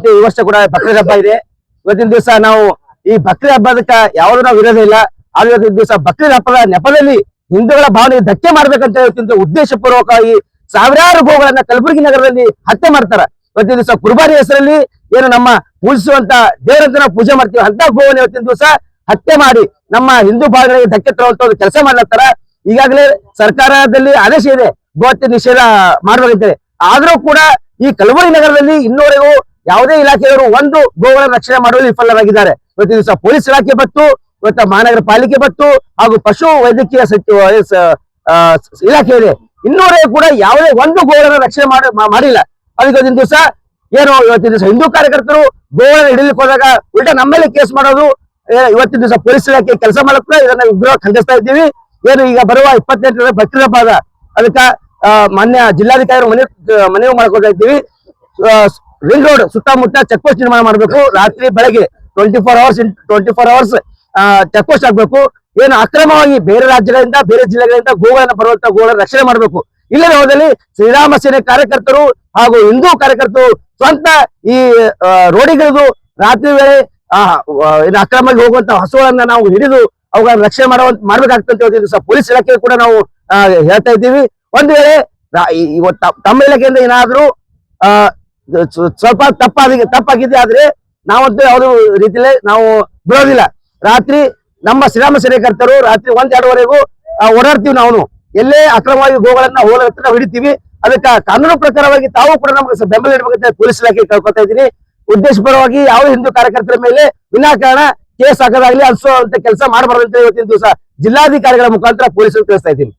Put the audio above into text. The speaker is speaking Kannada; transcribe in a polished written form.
ಮತ್ತೆ ಈ ವರ್ಷ ಕೂಡ ಬಕ್ರೀದ್ ಹಬ್ಬ ಇದೆ. ಇವತ್ತಿನ ದಿವಸ ನಾವು ಈ ಬಕ್ರೀದ್ ಹಬ್ಬದಕ್ಕ ಯಾವ್ದು ನಾವು ವಿರೋಧ ಇಲ್ಲ. ಆದ್ರೆ ಇವತ್ತಿನ ದಿವಸ ಬಕ್ರೀದ್ ಹಬ್ಬದ ನೆಪದಲ್ಲಿ ಹಿಂದೂಗಳ ಭಾವನೆಗೆ ಧಕ್ಕೆ ಮಾಡ್ಬೇಕಂತ ಇವತ್ತಿನ ಉದ್ದೇಶಪೂರ್ವಕವಾಗಿ ಸಾವಿರಾರು ಗೋಗಳನ್ನ ಕಲಬುರಗಿ ನಗರದಲ್ಲಿ ಹತ್ಯೆ ಮಾಡ್ತಾರ. ಇವತ್ತಿನ ದಿವಸ ಕುರ್ಬಾನಿ ಹೆಸರಲ್ಲಿ ಏನು ನಮ್ಮ ಪೂಜಿಸುವಂತ ದೇವರಂತ ನಾವು ಪೂಜೆ ಮಾಡ್ತೀವಿ ಅಂತ ಗೋವನ್ನು ಇವತ್ತಿನ ದಿವಸ ಹತ್ಯೆ ಮಾಡಿ ನಮ್ಮ ಹಿಂದೂ ಭಾವನೆಗೆ ಧಕ್ಕೆ ತರುವಂತ ಒಂದು ಕೆಲಸ ಮಾಡ್ಲತ್ತಾರ. ಈಗಾಗಲೇ ಸರ್ಕಾರದಲ್ಲಿ ಆದೇಶ ಇದೆ ಗೋಹತ್ಯೆ ನಿಷೇಧ ಮಾಡ್ಬೇಕಂತೇಳಿ. ಆದ್ರೂ ಕೂಡ ಈ ಕಲಬುರಗಿ ನಗರದಲ್ಲಿ ಇನ್ನೂವರೆಗೂ ಯಾವುದೇ ಇಲಾಖೆಯವರು ಒಂದು ಗೋಗಳನ್ನು ರಕ್ಷಣೆ ಮಾಡುವಲ್ಲಿ ವಿಫಲರಾಗಿದ್ದಾರೆ. ಇವತ್ತಿನ ದಿವಸ ಪೊಲೀಸ್ ಇಲಾಖೆ ಬತ್ತು, ಇವತ್ತ ಮಹಾನಗರ ಪಾಲಿಕೆ ಬತ್ತು, ಹಾಗೂ ಪಶು ವೈದ್ಯಕೀಯ ಇಲಾಖೆ ಇದೆ. ಇನ್ನೂವರೆಗೂ ಕೂಡ ಯಾವುದೇ ಒಂದು ಗೋಗಳನ್ನು ರಕ್ಷಣೆ ಮಾಡಿಲ್ಲ. ಅದಕ್ಕೆ ಇವತ್ತಿನ ದಿವಸ ಏನು ಇವತ್ತಿನ ದಿವಸ ಹಿಂದೂ ಕಾರ್ಯಕರ್ತರು ಗೋಗಳನ್ನು ಹಿಡಿಲಿಕ್ಕೆ ಹೋದಾಗ ಉಲ್ಟಾ ನಮ್ಮಲ್ಲಿ ಕೇಸ್ ಮಾಡೋದು, ಇವತ್ತಿನ ದಿವಸ ಪೊಲೀಸ್ ಇಲಾಖೆ ಕೆಲಸ ಮಾಡಕ್ಕೆ ಇದನ್ನ ಉಗ್ರವಾಗಿ ಖಂಡಿಸ್ತಾ ಇದ್ದೀವಿ. ಏನು ಈಗ ಬರುವ 28ರ ಬಕ್ರೀದ್ ಹಬ್ಬ ಅದ, ಅದಕ್ಕ ಮಾನ್ಯ ಜಿಲ್ಲಾಧಿಕಾರಿ ಮನವಿ ಮಾಡ್ಕೊತಾ ಇದ್ದೀವಿ. ರಿಂಗ್ ರೋಡ್ ಸುತ್ತಮುತ್ತ ಚೆಕ್ ಪೋಸ್ಟ್ ನಿರ್ಮಾಣ ಮಾಡಬೇಕು. ರಾತ್ರಿ ಬೆಳಗ್ಗೆ 24 ಅವರ್ಸ್ ಚೆಕ್ ಪೋಸ್ಟ್ ಆಗ್ಬೇಕು. ಏನು ಅಕ್ರಮವಾಗಿ ಬೇರೆ ರಾಜ್ಯಗಳಿಂದ ಬೇರೆ ಜಿಲ್ಲೆಗಳಿಂದ ಗೋಗಳನ್ನ ಬರುವಂತ ಗೋಗಳನ್ನ ರಕ್ಷಣೆ ಮಾಡಬೇಕು. ಇಲ್ಲದ ಹೋದಲ್ಲಿ ಶ್ರೀರಾಮ ಸೇನೆ ಕಾರ್ಯಕರ್ತರು ಹಾಗೂ ಹಿಂದೂ ಕಾರ್ಯಕರ್ತರು ಸ್ವಂತ ಈ ರೋಡಿಗಳಿಗೂ ರಾತ್ರಿ ವೇಳೆ ಅಕ್ರಮವಾಗಿ ಹೋಗುವಂತ ಹಸುಗಳನ್ನ ನಾವು ಹಿಡಿದು ಅವುಗಳನ್ನ ರಕ್ಷಣೆ ಮಾಡ್ಬೇಕಾಗ್ತಂತ ದಿವಸ ಪೊಲೀಸ್ ಇಲಾಖೆ ಕೂಡ ನಾವು ಹೇಳ್ತಾ ಇದ್ದೀವಿ. ಒಂದು ವೇಳೆ ತಮ್ಮ ಇಲಾಖೆಯಿಂದ ಏನಾದ್ರೂ ಸ್ವಲ್ಪ ತಪ್ಪಾಗಿದೆ ಆದ್ರೆ ನಾವಂತೂ ಯಾವುದೇ ರೀತಿಯಲ್ಲಿ ನಾವು ಬಿಡೋದಿಲ್ಲ. ರಾತ್ರಿ ನಮ್ಮ ಶ್ರೀರಾಮ ಸೇನೆಕರ್ತರು ರಾತ್ರಿ 1-2ವರೆಗೂ ಓಡಾಡ್ತೀವಿ. ನಾವು ಎಲ್ಲೇ ಅಕ್ರಮವಾಗಿ ಗೋಗಳನ್ನ ಹೋಗಲತ್ತ ನಾವು ಹಿಡಿತೀವಿ. ಅದಕ್ಕೆ ಕಾನೂನು ಪ್ರಕಾರವಾಗಿ ತಾವು ಕೂಡ ನಮ್ಗೆ ಬೆಂಬಲ ನೀಡಬೇಕಂತ ಪೊಲೀಸ್ ಇಲಾಖೆ ಕೇಳ್ಕೊತಾ ಇದ್ದೀನಿ. ಉದ್ದೇಶಪೂರ್ವವಾಗಿ ಯಾವುದೇ ಹಿಂದೂ ಕಾರ್ಯಕರ್ತರ ಮೇಲೆ ವಿನಾಕಾರಣ ಕೇಸ್ ಹಾಕೋದಾಗ್ಲಿ ಅನ್ಸುವಂತ ಕೆಲಸ ಮಾಡಬಾರ್ದಂತ ಇವತ್ತಿನ ದಿವಸ ಜಿಲ್ಲಾಧಿಕಾರಿಗಳ ಮುಖಾಂತರ ಪೊಲೀಸರು ತಿಳಿಸ್ತಾ ಇದ್ದೀನಿ.